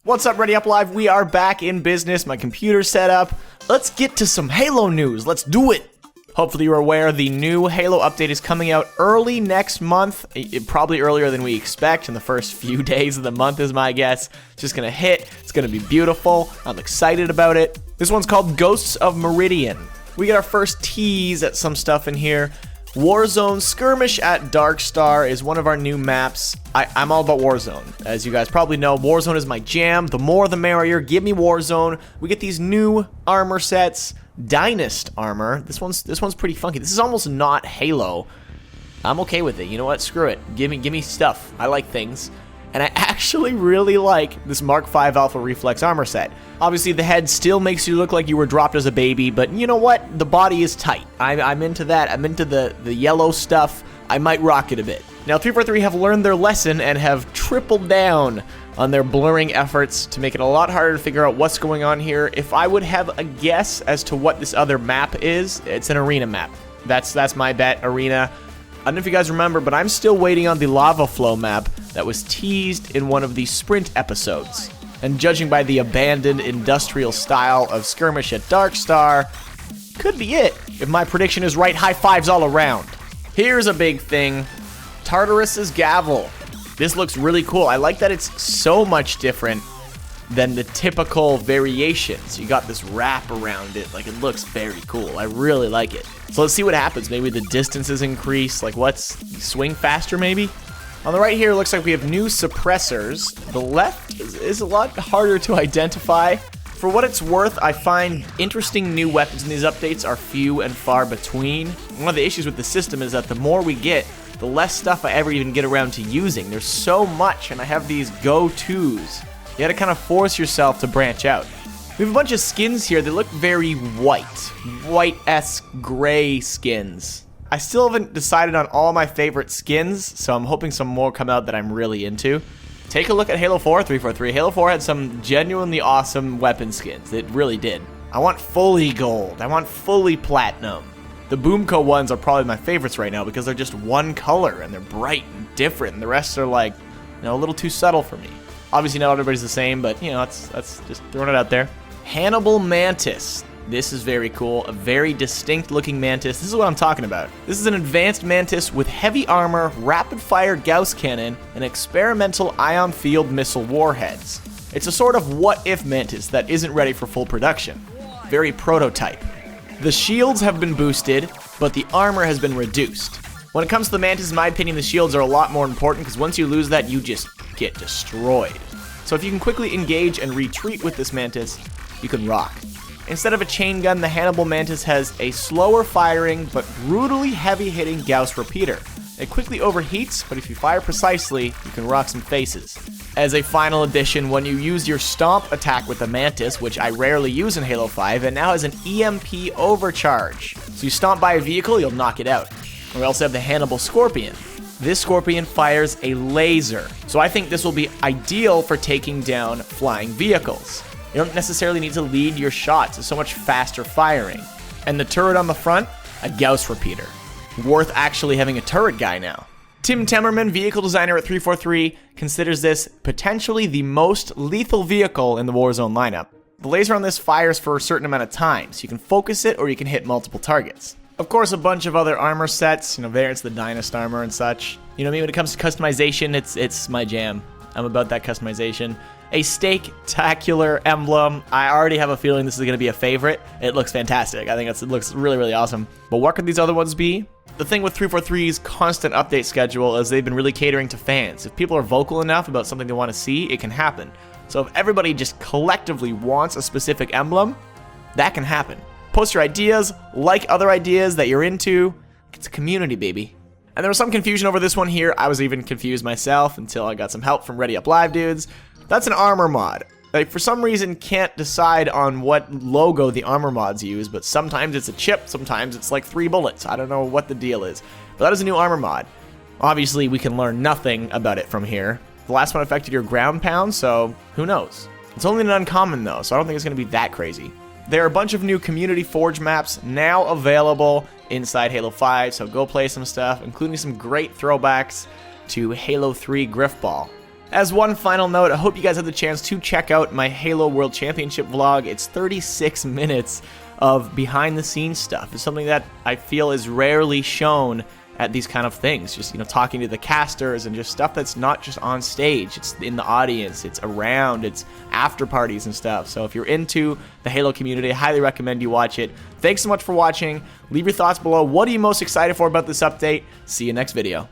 What's up, ReadyUpLive? We are back in business. My computer's set up. Let's get to some Halo news. Let's do it. Hopefully you're aware the new Halo update is coming out early next month. Probably earlier than we expect. In the first few days of the month is my guess. It's just gonna hit. It's gonna be beautiful. I'm excited about it. This one's called Ghosts of Meridian. We get our first tease at some stuff in here. Warzone Skirmish at Dark Star is one of our new maps. I'm all about Warzone. As you guys probably know, Warzone is my jam. The more the merrier. Give me Warzone. We get these new armor sets. Dynast armor. This one's pretty funky. This is almost not Halo. I'm okay with it. You know what? Screw it. Give me stuff. I like things. And I actually really like this Mark V Alpha Reflex armor set. Obviously, the head still makes you look like you were dropped as a baby, but you know what? The body is tight. I'm into that. I'm into the yellow stuff. I might rock it a bit. Now, 343 have learned their lesson and have tripled down on their blurring efforts to make it a lot harder to figure out what's going on here. If I would have a guess as to what this other map is, it's an arena map. That's my bet, arena. I don't know if you guys remember, but I'm still waiting on the lava flow map that was teased in one of the Sprint episodes. And judging by the abandoned industrial style of Skirmish at Dark Star, could be it. If my prediction is right, high fives all around. Here's a big thing. Tartarus Gavel. This looks really cool. I like that it's so much different than the typical variations. You got this wrap around it. Like, it looks very cool. I really like it. So let's see what happens. Maybe the distances increase. Like, swing faster maybe? On the right here, it looks like we have new suppressors. The left is a lot harder to identify. For what it's worth, I find interesting new weapons in these updates are few and far between. One of the issues with the system is that the more we get, the less stuff I ever even get around to using. There's so much, and I have these go-tos. You gotta kind of force yourself to branch out. We have a bunch of skins here that look very white-esque gray skins. I still haven't decided on all my favorite skins, so I'm hoping some more come out that I'm really into. Take a look at Halo 4, 343. Halo 4 had some genuinely awesome weapon skins. It really did. I want fully gold. I want fully platinum. The Boomco ones are probably my favorites right now because they're just one color and they're bright and different, and the rest are like, a little too subtle for me. Obviously not everybody's the same, but that's just throwing it out there. Hannibal Mantis. This is very cool. A very distinct looking Mantis. This is what I'm talking about. This is an advanced Mantis with heavy armor, rapid fire Gauss cannon, and experimental ion field missile warheads. It's a sort of what if Mantis that isn't ready for full production. Very prototype. The shields have been boosted, but the armor has been reduced. When it comes to the Mantis, in my opinion, the shields are a lot more important because once you lose that, you just get destroyed. So if you can quickly engage and retreat with this Mantis, you can rock. Instead of a chain gun, the Hannibal Mantis has a slower firing but brutally heavy hitting Gauss repeater. It quickly overheats, but if you fire precisely, you can rock some faces. As a final addition, when you use your stomp attack with the Mantis, which I rarely use in Halo 5, it now has an EMP overcharge. So you stomp by a vehicle, you'll knock it out. We also have the Hannibal Scorpion. This Scorpion fires a laser, so I think this will be ideal for taking down flying vehicles. You don't necessarily need to lead your shots, it's so much faster firing. And the turret on the front, a Gauss repeater. Worth actually having a turret guy now. Tim Temmerman, vehicle designer at 343, considers this potentially the most lethal vehicle in the Warzone lineup. The laser on this fires for a certain amount of time, so you can focus it or you can hit multiple targets. Of course, a bunch of other armor sets, variants of the Dynast armor and such. When it comes to customization, it's my jam. I'm about that customization. A stake-tacular emblem. I already have a feeling this is going to be a favorite. It looks fantastic. I think it looks really, really awesome. But what could these other ones be? The thing with 343's constant update schedule is they've been really catering to fans. If people are vocal enough about something they want to see, it can happen. So if everybody just collectively wants a specific emblem, that can happen. Post your ideas, like other ideas that you're into. It's a community, baby. And there was some confusion over this one here. I was even confused myself until I got some help from ReadyUpLive dudes. That's an armor mod. For some reason, can't decide on what logo the armor mods use, but sometimes it's a chip, sometimes it's like 3 bullets. I don't know what the deal is. But that is a new armor mod. Obviously, we can learn nothing about it from here. The last one affected your ground pound, so who knows? It's only an uncommon though, so I don't think it's going to be that crazy. There are a bunch of new Community Forge maps now available inside Halo 5, so go play some stuff, including some great throwbacks to Halo 3 Griffball. As one final note, I hope you guys had the chance to check out my Halo World Championship vlog. It's 36 minutes of behind-the-scenes stuff. It's something that I feel is rarely shown at these kind of things. Just, talking to the casters and just stuff that's not just on stage. It's in the audience, it's around, it's after parties and stuff. So if you're into the Halo community, I highly recommend you watch it. Thanks so much for watching. Leave your thoughts below. What are you most excited for about this update? See you next video.